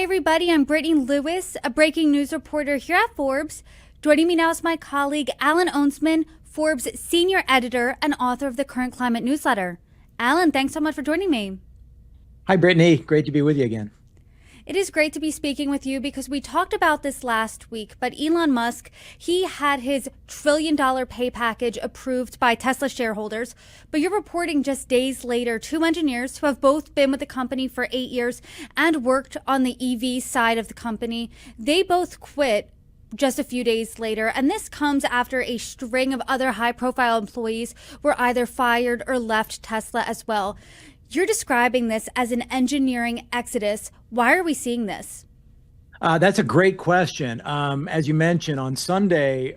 Hi, everybody. I'm Brittany Lewis, a breaking news reporter here at Forbes. Joining me now is my colleague, Alan Ohnsman, Forbes senior editor and author of the Current Climate newsletter. Alan, thanks so much for joining me. Hi, Brittany. Great to be with you again. It is great to be speaking with you because we talked about this last week, but Elon Musk, he had his trillion-dollar pay package approved by Tesla shareholders, but you're reporting just days later, two engineers who have both been with the company for 8 years and worked on the EV side of the company, they both quit just a few days later, and this comes after a string of other high-profile employees were either fired or left Tesla as well. You're describing this as an engineering exodus. Why are we seeing this? That's a great question. As you mentioned, on Sunday,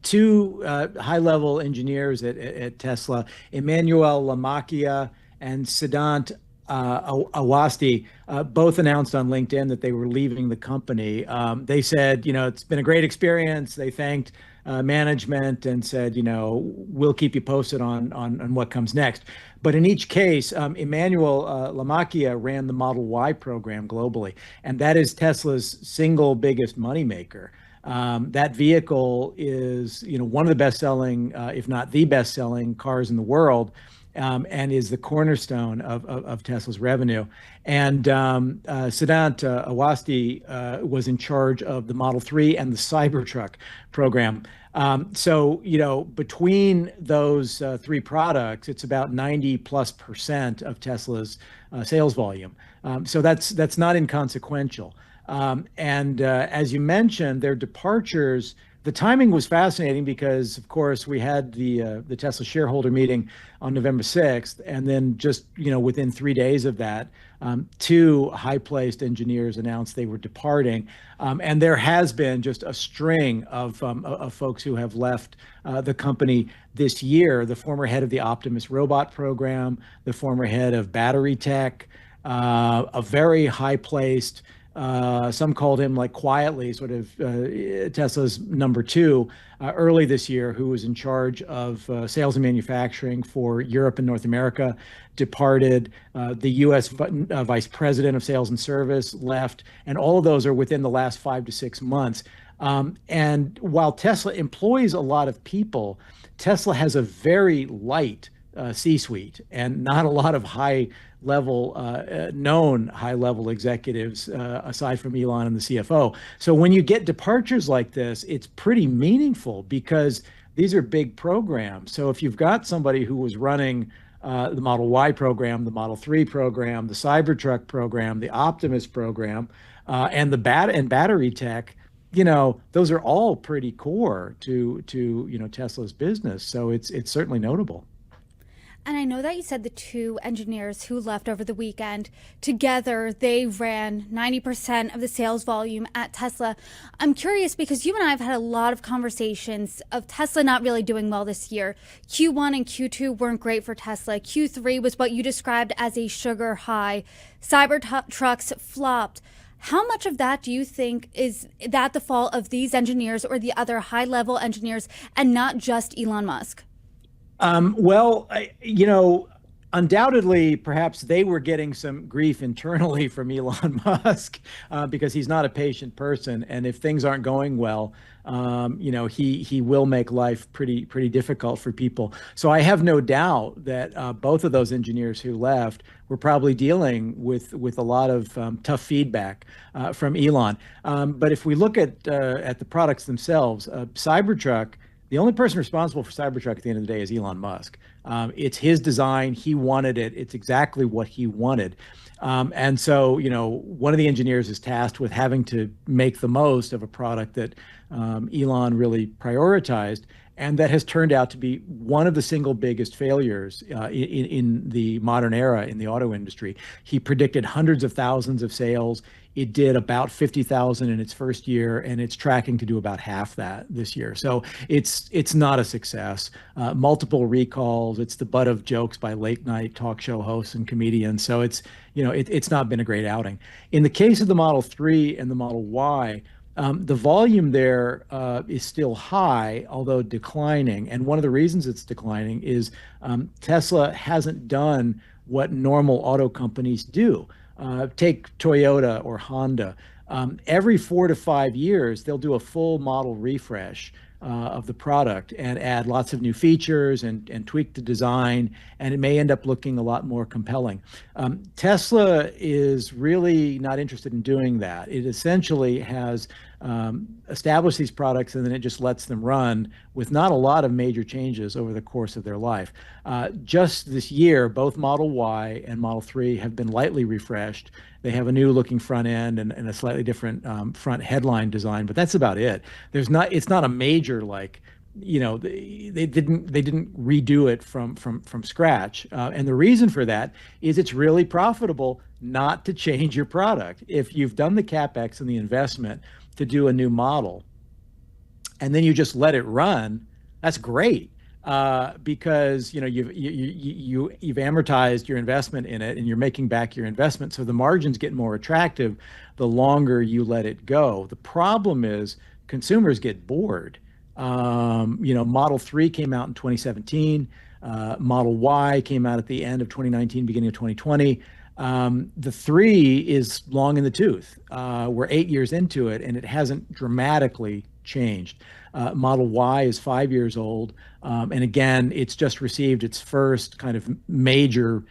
two high-level engineers at Tesla, Emmanuel Lamacchia and Siddhant Awasthi, both announced on LinkedIn that they were leaving the company. They said, it's been a great experience. They thanked management and said, we'll keep you posted on what comes next. But in each case, Emmanuel Lamacchia ran the Model Y program globally, and that is Tesla's single biggest moneymaker. That vehicle is, one of the best-selling, if not the best-selling cars in the world, and is the cornerstone of Tesla's revenue. And Siddhant Awasthi was in charge of the Model 3 and the Cybertruck program. So, between those three products, it's about 90+% of Tesla's sales volume. So that's not inconsequential. And as you mentioned, their departures, the timing was fascinating because, of course, we had the Tesla shareholder meeting on November 6th, and then just within 3 days of that, two high-placed engineers announced they were departing, and there has been just a string of folks who have left the company this year. The former head of the Optimus robot program, the former head of battery tech, a very high-placed. Some called him quietly sort of Tesla's number two early this year, who was in charge of sales and manufacturing for Europe and North America, departed. The U.S. Vice President of Sales and Service left, and all of those are within the last 5 to 6 months. And while Tesla employs a lot of people, Tesla has a very light C-suite and not a lot of known high-level executives aside from Elon and the CFO. So when you get departures like this, it's pretty meaningful because these are big programs. So if you've got somebody who was running the Model Y program, the Model 3 program, the Cybertruck program, the Optimus program, and the battery tech, those are all pretty core to Tesla's business. So it's certainly notable. And I know that you said the two engineers who left over the weekend, together they ran 90% of the sales volume at Tesla. I'm curious because you and I have had a lot of conversations of Tesla not really doing well this year. Q1 and Q2 weren't great for Tesla. Q3 was what you described as a sugar high. Cybertrucks flopped. How much of that do you think is that the fault of these engineers or the other high-level engineers and not just Elon Musk? Well, undoubtedly, perhaps they were getting some grief internally from Elon Musk because he's not a patient person, and if things aren't going well, he will make life pretty difficult for people. So I have no doubt that both of those engineers who left were probably dealing with a lot of tough feedback from Elon. But if we look at the products themselves, Cybertruck. The only person responsible for Cybertruck at the end of the day is Elon Musk. It's his design. He wanted it. It's exactly what he wanted. And so, one of the engineers is tasked with having to make the most of a product that Elon really prioritized, and that has turned out to be one of the single biggest failures in the modern era in the auto industry. He predicted hundreds of thousands of sales. It did about 50,000 in its first year, and it's tracking to do about half that this year. So it's not a success. Multiple recalls. It's the butt of jokes by late night talk show hosts and comedians. So it's not been a great outing. In the case of the Model 3 and the Model Y, the volume there is still high, although declining. And one of the reasons it's declining is Tesla hasn't done what normal auto companies do. Take Toyota or Honda. Every 4 to 5 years, they'll do a full model refresh of the product and add lots of new features and tweak the design, and it may end up looking a lot more compelling. Tesla is really not interested in doing that. It essentially has established these products and then it just lets them run with not a lot of major changes over the course of their life. Just this year, both Model Y and Model 3 have been lightly refreshed. They have a new looking front end and a slightly different front headline design, but that's about it. It's not a major like, they didn't redo it from scratch. And the reason for that is it's really profitable not to change your product. If you've done the CapEx and the investment to do a new model, and then you just let it run, that's great. Because you've amortized your investment in it and you're making back your investment, so the margins get more attractive the longer you let it go. The problem is consumers get bored. Model 3 came out in 2017. Model Y came out at the end of 2019, beginning of 2020. The 3 is long in the tooth. We're 8 years into it, and it hasn't dramatically changed. Model Y is 5 years old, and again, it's just received its first kind of major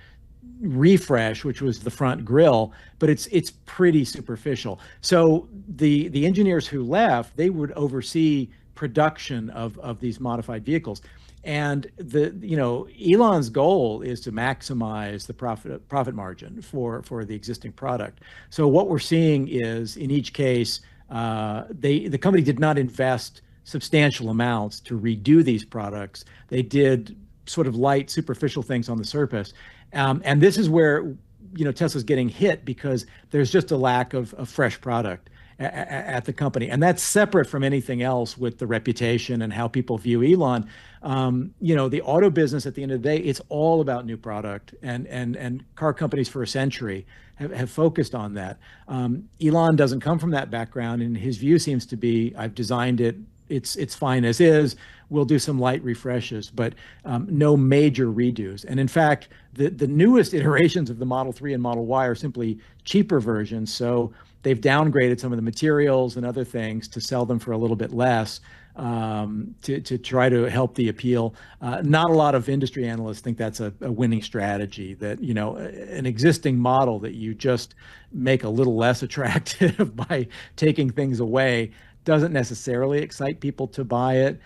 refresh, which was the front grille, but it's pretty superficial. So the engineers who left, they would oversee production of these modified vehicles. And Elon's goal is to maximize the profit margin for the existing product. So what we're seeing is, in each case, the company did not invest substantial amounts to redo these products. They did sort of light, superficial things on the surface, and this is where Tesla's getting hit, because there's just a lack of fresh product at the company, and that's separate from anything else with the reputation and how people view Elon. The auto business, at the end of the day, it's all about new product, and car companies for a century have focused on that. Elon doesn't come from that background, and his view seems to be, I've designed it, it's fine as is. We'll do some light refreshes, but no major redos. And in fact, the newest iterations of the Model 3 and Model Y are simply cheaper versions. So they've downgraded some of the materials and other things to sell them for a little bit less, to try to help the appeal. Not a lot of industry analysts think that's a winning strategy, that an existing model that you just make a little less attractive by taking things away doesn't necessarily excite people to buy it.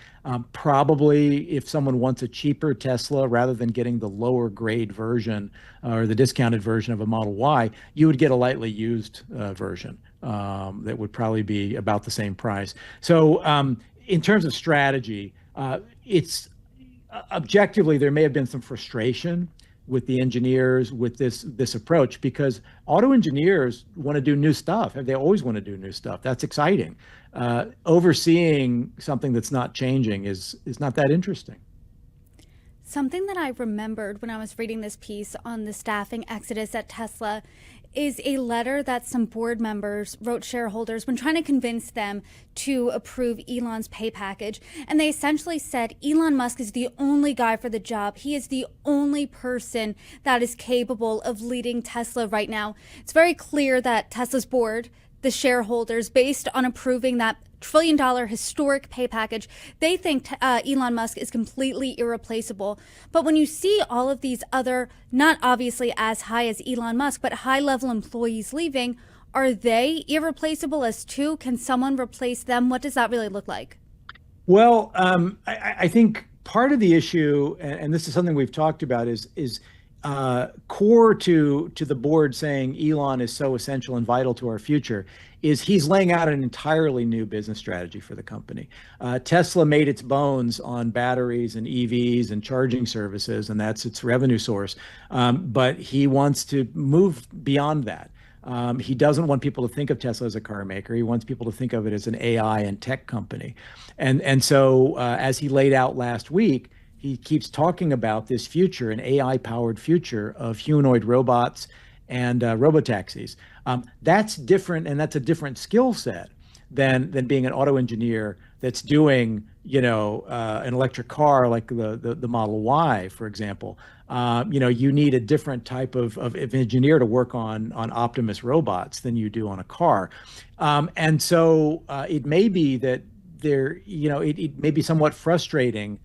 Probably if someone wants a cheaper Tesla rather than getting the lower grade version or the discounted version of a Model Y, you would get a lightly used version that would probably be about the same price. So in terms of strategy, it's objectively, there may have been some frustration with the engineers with this approach, because auto engineers want to do new stuff, and they always want to do new stuff. That's exciting. Overseeing something that's not changing is not that interesting. Something that I remembered when I was reading this piece on the staffing exodus at Tesla is a letter that some board members wrote shareholders when trying to convince them to approve Elon's pay package. And they essentially said Elon Musk is the only guy for the job. He is the only person that is capable of leading Tesla right now. It's very clear that Tesla's board, the shareholders, based on approving that $1 trillion historic pay package, they think Elon Musk is completely irreplaceable. But when you see all of these other, not obviously as high as Elon Musk, but high-level employees leaving, are they irreplaceable as too? Can someone replace them? What does that really look like? Well, I think part of the issue, and this is something we've talked about, is core to the board saying Elon is so essential and vital to our future, is he's laying out an entirely new business strategy for the company. Tesla made its bones on batteries and EVs and charging services, and that's its revenue source. But he wants to move beyond that. He doesn't want people to think of Tesla as a car maker. He wants people to think of it as an AI and tech company. And so as he laid out last week, he keeps talking about this future, an AI-powered future of humanoid robots and robotaxis. That's different, and that's a different skill set than being an auto engineer that's doing, an electric car like the Model Y, for example. You need a different type of engineer to work on Optimus robots than you do on a car. And so it may be that it may be somewhat frustrating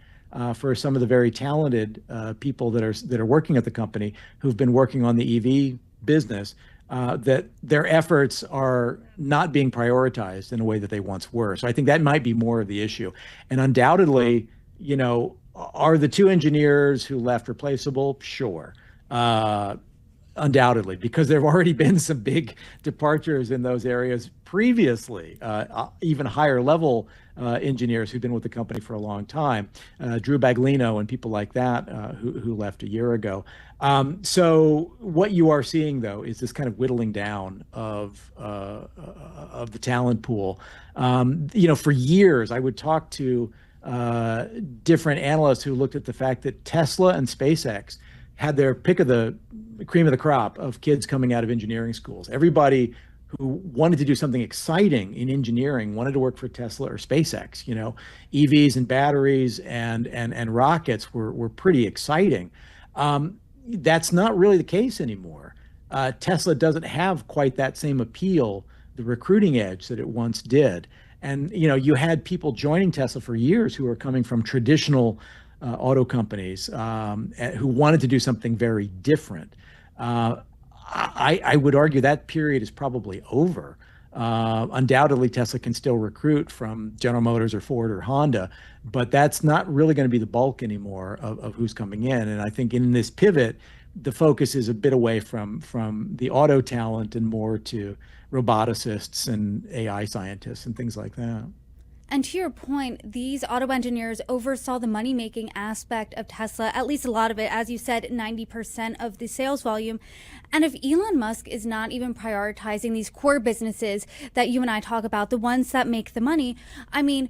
for some of the very talented people that are working at the company who've been working on the EV business, that their efforts are not being prioritized in a way that they once were. So I think that might be more of the issue. And undoubtedly, are the two engineers who left replaceable? Sure. Undoubtedly, because there have already been some big departures in those areas previously, even higher level engineers who've been with the company for a long time, Drew Baglino and people like that who left a year ago. So what you are seeing, though, is this kind of whittling down of the talent pool. For years, I would talk to different analysts who looked at the fact that Tesla and SpaceX had their pick of the cream of the crop of kids coming out of engineering schools. Everybody who wanted to do something exciting in engineering wanted to work for Tesla or SpaceX. EVs and batteries and rockets were pretty exciting. That's not really the case anymore. Tesla doesn't have quite that same appeal, the recruiting edge that it once did. And you had people joining Tesla for years who were coming from traditional auto companies who wanted to do something very different. I would argue that period is probably over. Undoubtedly, Tesla can still recruit from General Motors or Ford or Honda, but that's not really going to be the bulk anymore of who's coming in. And I think in this pivot, the focus is a bit away from the auto talent and more to roboticists and AI scientists and things like that. And to your point, these auto engineers oversaw the money-making aspect of Tesla, at least a lot of it, as you said, 90% of the sales volume. And if Elon Musk is not even prioritizing these core businesses that you and I talk about, the ones that make the money, I mean,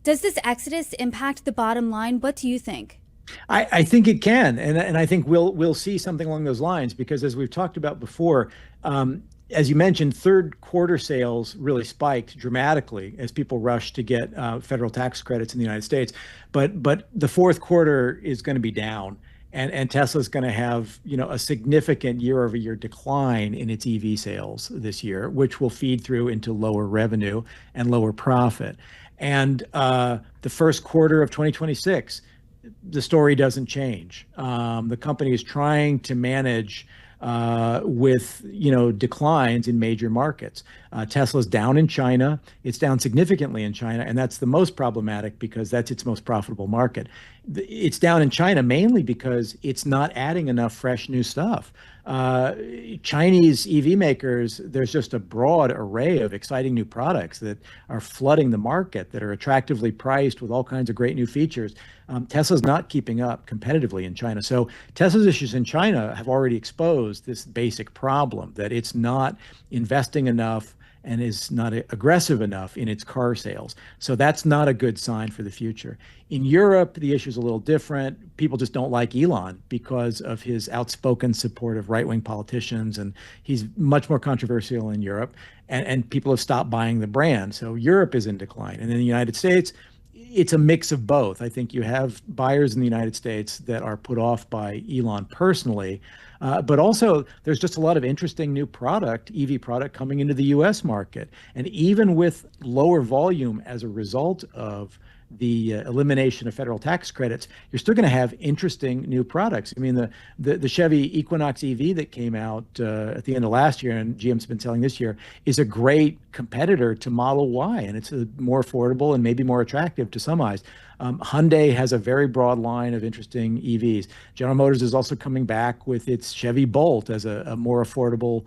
does this exodus impact the bottom line? What do you think? I think it can, and I think we'll see something along those lines, because as we've talked about before, as you mentioned, third quarter sales really spiked dramatically as people rushed to get federal tax credits in the United States. But the fourth quarter is going to be down, and Tesla's going to have a significant year-over-year decline in its EV sales this year, which will feed through into lower revenue and lower profit. And the first quarter of 2026, the story doesn't change. The company is trying to manage with declines in major markets. Tesla's down in China. It's down significantly in China, and that's the most problematic because that's its most profitable market. It's down in China mainly because it's not adding enough fresh new stuff. Chinese EV makers, there's just a broad array of exciting new products that are flooding the market, that are attractively priced with all kinds of great new features. Tesla's not keeping up competitively in China. So Tesla's issues in China have already exposed this basic problem, that it's not investing enough and is not aggressive enough in its car sales. So that's not a good sign for the future. In Europe, the issue is a little different. People just don't like Elon because of his outspoken support of right-wing politicians, and he's much more controversial in Europe, and people have stopped buying the brand. So Europe is in decline. And in the United States, it's a mix of both. I think you have buyers in the United States that are put off by Elon personally, but also there's just a lot of interesting new EV product coming into the US market. And even with lower volume as a result of the elimination of federal tax credits, you're still going to have interesting new products. I mean, the Chevy Equinox EV that came out at the end of last year and GM's been selling this year is a great competitor to Model Y, and it's more affordable and maybe more attractive to some eyes. Hyundai has a very broad line of interesting EVs. General Motors is also coming back with its Chevy Bolt as a more affordable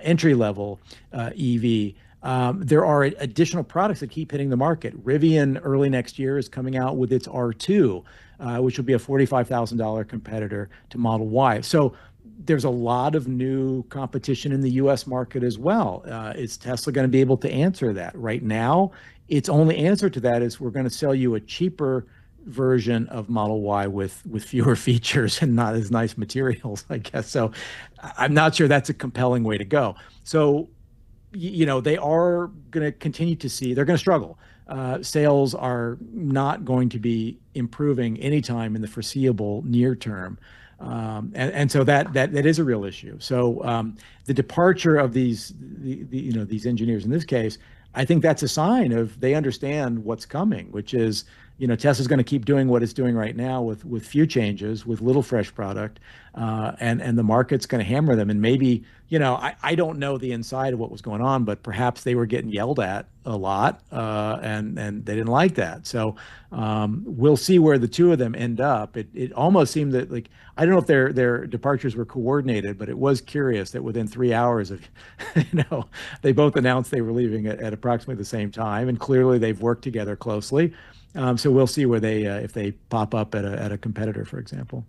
entry-level EV. There are additional products that keep hitting the market. Rivian early next year is coming out with its R2, which will be a $45,000 competitor to Model Y. So there's a lot of new competition in the US market as well. Is Tesla going to be able to answer that? Right now, its only answer to that is we're going to sell you a cheaper version of Model Y with fewer features and not as nice materials, I guess. So I'm not sure that's a compelling way to go. So they are going to continue to see, they're going to struggle. Sales are not going to be improving anytime in the foreseeable near term. And so that is a real issue. So the departure of these engineers in this case, I think that's a sign of they understand what's coming, which is, Tesla's going to keep doing what it's doing right now with few changes, with little fresh product, and the market's going to hammer them. And maybe, I don't know the inside of what was going on, but perhaps they were getting yelled at a lot, and they didn't like that. So we'll see where the two of them end up. It almost seemed that, like, I don't know if their departures were coordinated, but it was curious that within 3 hours of, they both announced they were leaving at approximately the same time, and clearly they've worked together closely. So we'll see where they if they pop up at a competitor, for example.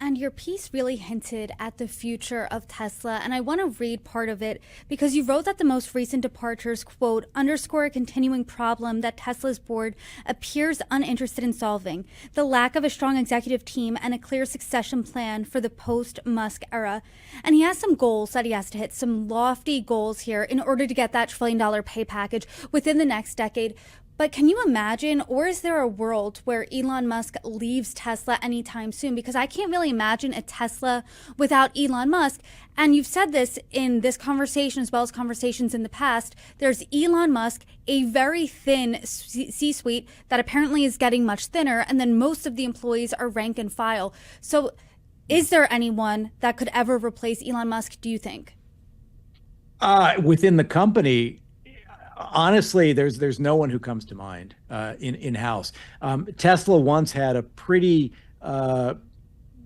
And your piece really hinted at the future of Tesla, and I want to read part of it because you wrote that the most recent departures, quote, underscore a continuing problem that Tesla's board appears uninterested in solving: the lack of a strong executive team and a clear succession plan for the post-Musk era. And he has some goals that he has to hit, some lofty goals here in order to get that $1 trillion pay package within the next decade. But can you imagine, or is there a world where Elon Musk leaves Tesla anytime soon? Because I can't really imagine a Tesla without Elon Musk. And you've said this in this conversation as well as conversations in the past. There's Elon Musk, a very thin C-suite that apparently is getting much thinner, and then most of the employees are rank and file. So is there anyone that could ever replace Elon Musk, do you think? Within the company, honestly, there's no one who comes to mind in-house. Tesla once had a pretty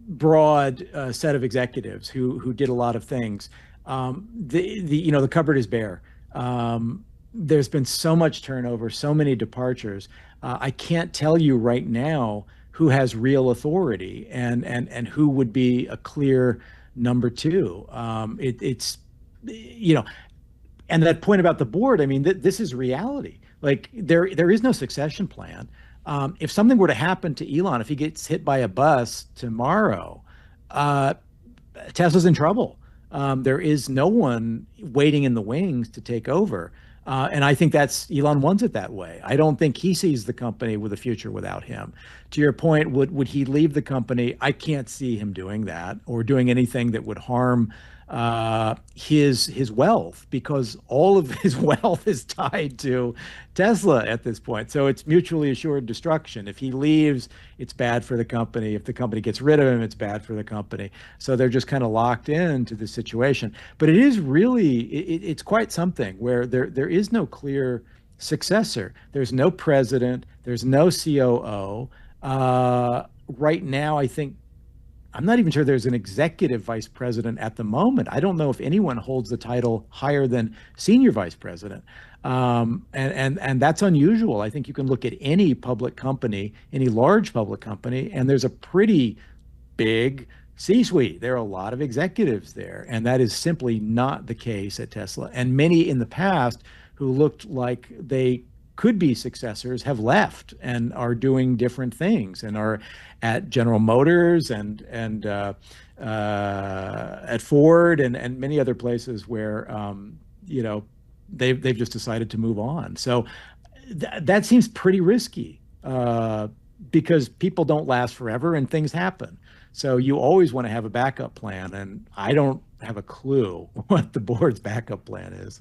broad set of executives who did a lot of things. The cupboard is bare. There's been so much turnover, so many departures. I can't tell you right now who has real authority and who would be a clear number two. It's and that point about the board, I mean, this is reality. Like, there is no succession plan. If something were to happen to Elon, if he gets hit by a bus tomorrow, Tesla's in trouble. There is no one waiting in the wings to take over. And I think Elon wants it that way. I don't think he sees the company with a future without him. To your point, would he leave the company? I can't see him doing that or doing anything that would harm his wealth, because all of his wealth is tied to Tesla at this point. So it's mutually assured destruction. If he leaves, it's bad for the company. If the company gets rid of him, it's bad for the company. So they're just kind of locked into the situation. But it is really, it's quite something where there is no clear successor. There's no president. There's no COO. Right now, I think, I'm not even sure there's an executive vice president at the moment. I don't know if anyone holds the title higher than senior vice president. And that's unusual. I think you can look at any public company, any large public company, and there's a pretty big C-suite. There are a lot of executives there, and that is simply not the case at Tesla. And many in the past who looked like they could be successors have left and are doing different things and are at General Motors and at Ford and many other places where they've just decided to move on. So that seems pretty risky because people don't last forever and things happen. So you always want to have a backup plan, and I don't have a clue what the board's backup plan is.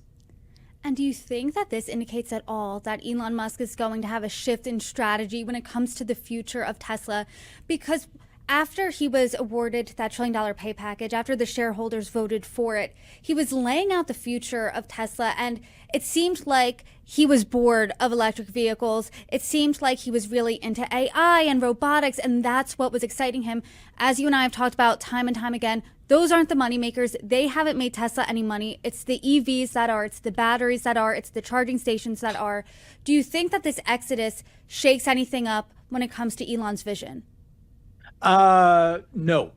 And do you think that this indicates at all that Elon Musk is going to have a shift in strategy when it comes to the future of Tesla? Because after he was awarded that $1 trillion pay package, after the shareholders voted for it, he was laying out the future of Tesla, and it seemed like he was bored of electric vehicles. It seemed like he was really into AI and robotics, and that's what was exciting him. As you and I have talked about time and time again, those aren't the money makers. They haven't made Tesla any money. It's the EVs that are, it's the batteries that are, it's the charging stations that are. Do you think that this exodus shakes anything up when it comes to Elon's vision? No.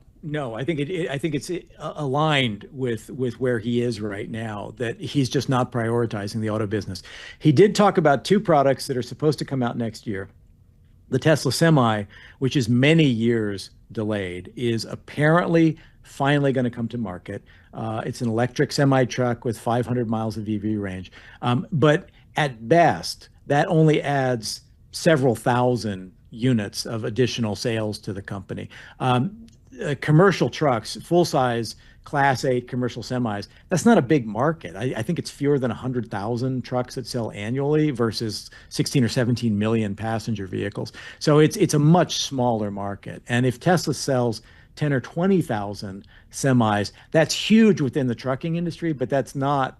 I think it's aligned with where he is right now, that he's just not prioritizing the auto business. He did talk about two products that are supposed to come out next year. The Tesla Semi, which is many years delayed, is apparently finally going to come to market. It's an electric semi truck with 500 miles of EV range. But at best, that only adds several thousand units of additional sales to the company. commercial trucks, full size Class 8 commercial semis, that's not a big market. I think it's fewer than 100,000 trucks that sell annually versus 16 or 17 million passenger vehicles. So it's a much smaller market. And if Tesla sells 10 or 20,000 semis, that's huge within the trucking industry, but that's not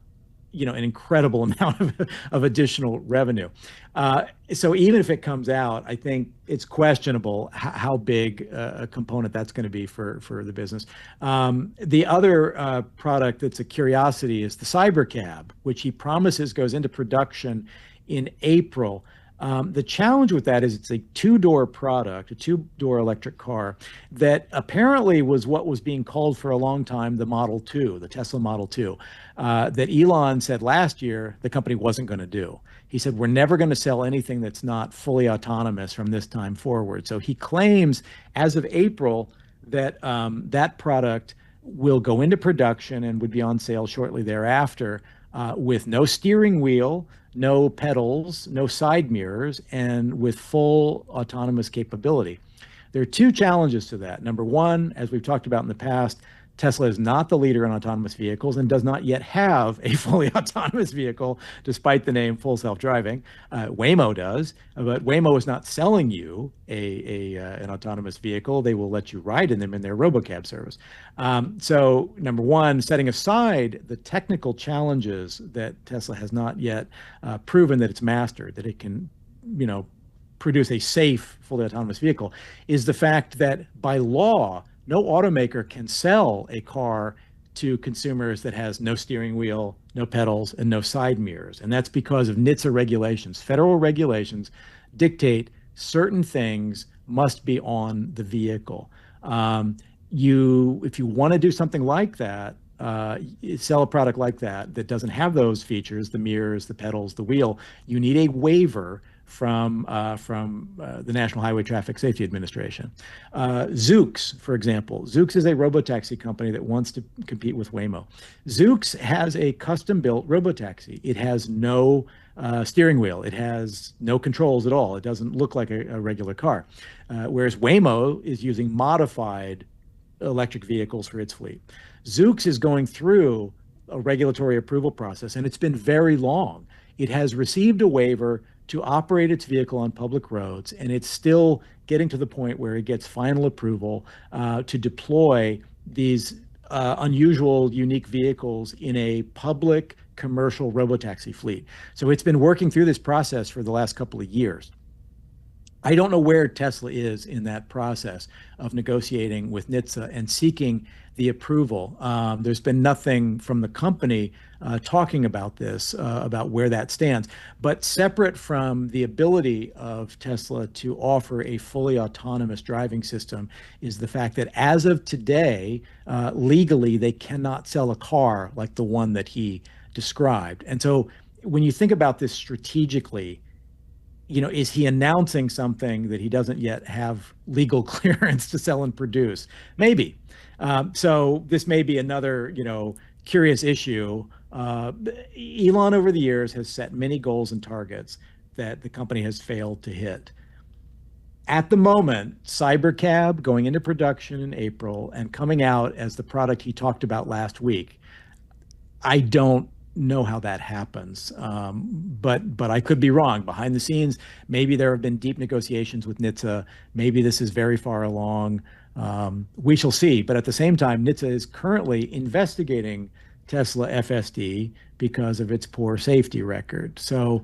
an incredible amount of additional revenue. So even if it comes out, I think it's questionable how big a component that's going to be for the business. The other product that's a curiosity is the Cybercab, which he promises goes into production in April. The challenge with that is it's a two-door product, a two-door electric car that apparently was what was being called for a long time the Model 2, the Tesla Model 2, that Elon said last year the company wasn't going to do. He said, we're never going to sell anything that's not fully autonomous from this time forward. So he claims as of April that that product will go into production and would be on sale shortly thereafter with no steering wheel, no pedals, no side mirrors, and with full autonomous capability. There are two challenges to that. Number one, as we've talked about in the past, Tesla is not the leader in autonomous vehicles and does not yet have a fully autonomous vehicle, despite the name full self-driving. Waymo does, but Waymo is not selling you an autonomous vehicle. They will let you ride in them in their Robocab service. So number one, setting aside the technical challenges that Tesla has not yet proven that it's mastered, that it can, produce a safe, fully autonomous vehicle, is the fact that by law, no automaker can sell a car to consumers that has no steering wheel, no pedals, and no side mirrors. And that's because of NHTSA regulations. Federal regulations dictate certain things must be on the vehicle. If you want to do something like that, sell a product like that doesn't have those features, the mirrors, the pedals, the wheel, you need a waiver from the National Highway Traffic Safety Administration. Zoox, for example. Zoox is a robotaxi company that wants to compete with Waymo. Zoox has a custom-built robotaxi. It has no steering wheel. It has no controls at all. It doesn't look like a regular car. Whereas Waymo is using modified electric vehicles for its fleet. Zoox is going through a regulatory approval process, and it's been very long. It has received a waiver to operate its vehicle on public roads, and it's still getting to the point where it gets final approval to deploy these unusual, unique vehicles in a public commercial robotaxi fleet. So it's been working through this process for the last couple of years. I don't know where Tesla is in that process of negotiating with NHTSA and seeking the approval. There's been nothing from the company talking about this, about where that stands. But separate from the ability of Tesla to offer a fully autonomous driving system is the fact that as of today, legally, they cannot sell a car like the one that he described. And so when you think about this strategically, is he announcing something that he doesn't yet have legal clearance to sell and produce? Maybe. So this may be another, curious issue. Elon over the years has set many goals and targets that the company has failed to hit. At the moment, Cybercab going into production in April and coming out as the product he talked about last week, I don't know how that happens, but I could be wrong. Behind the scenes, maybe there have been deep negotiations with NHTSA. Maybe this is very far along. We shall see. But at the same time, NHTSA is currently investigating Tesla FSD because of its poor safety record. So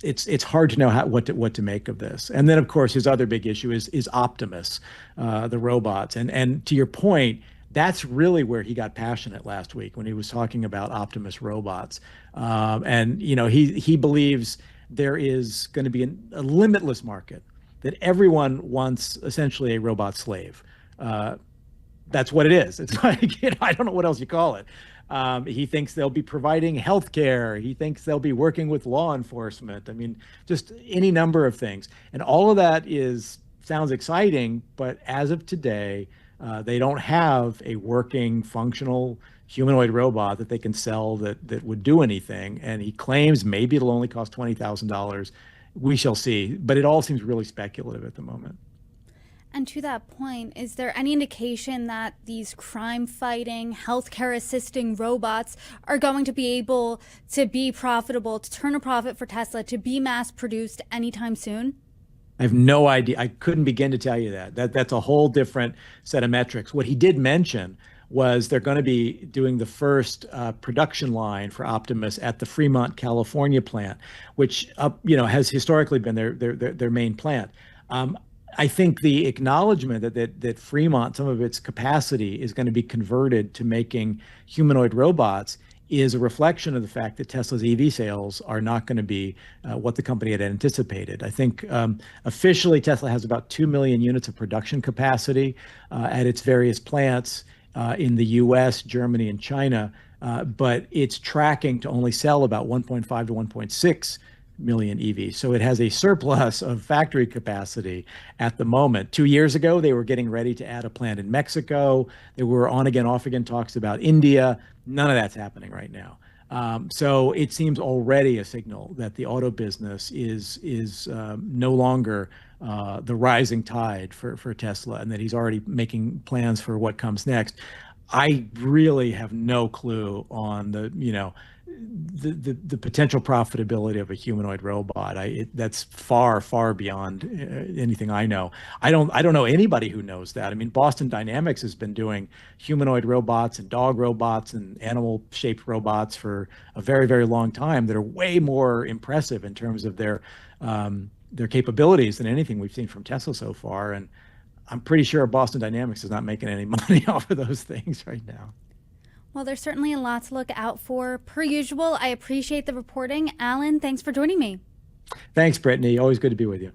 it's hard to know what to make of this. And then, of course, his other big issue is Optimus, the robots. And to your point, that's really where he got passionate last week when he was talking about Optimus robots. And he believes there is going to be a limitless market, that everyone wants essentially a robot slave. That's what it is. It's like, I don't know what else you call it. He thinks they'll be providing healthcare. He thinks they'll be working with law enforcement. I mean, just any number of things. And all of that sounds exciting, but as of today, they don't have a working, functional humanoid robot that they can sell that would do anything. And he claims maybe it'll only cost $20,000. We shall see. But it all seems really speculative at the moment. And to that point, is there any indication that these crime-fighting, healthcare-assisting robots are going to be able to be profitable, to turn a profit for Tesla, to be mass-produced anytime soon? I have no idea. I couldn't begin to tell you that. That's a whole different set of metrics. What he did mention was they're going to be doing the first production line for Optimus at the Fremont, California plant, which has historically been their main plant. I think the acknowledgement that Fremont, some of its capacity is going to be converted to making humanoid robots is a reflection of the fact that Tesla's EV sales are not going to be what the company had anticipated. I think officially Tesla has about 2 million units of production capacity at its various plants in the US, Germany, and China, but it's tracking to only sell about 1.5 to 1.6 million EVs. So it has a surplus of factory capacity at the moment. 2 years ago, they were getting ready to add a plant in Mexico. There were on again, off again talks about India. None of that's happening right now. So it seems already a signal that the auto business is no longer the rising tide for Tesla, and that he's already making plans for what comes next. I really have no clue on the potential profitability of a humanoid robot. That's far beyond anything I know. I don't know anybody who knows that. I mean, Boston Dynamics has been doing humanoid robots and dog robots and animal-shaped robots for a very long time that are way more impressive in terms of their capabilities than anything we've seen from Tesla so far. And I'm pretty sure Boston Dynamics is not making any money off of those things right now. Well, there's certainly a lot to look out for. Per usual, I appreciate the reporting. Alan, thanks for joining me. Thanks, Brittany. Always good to be with you.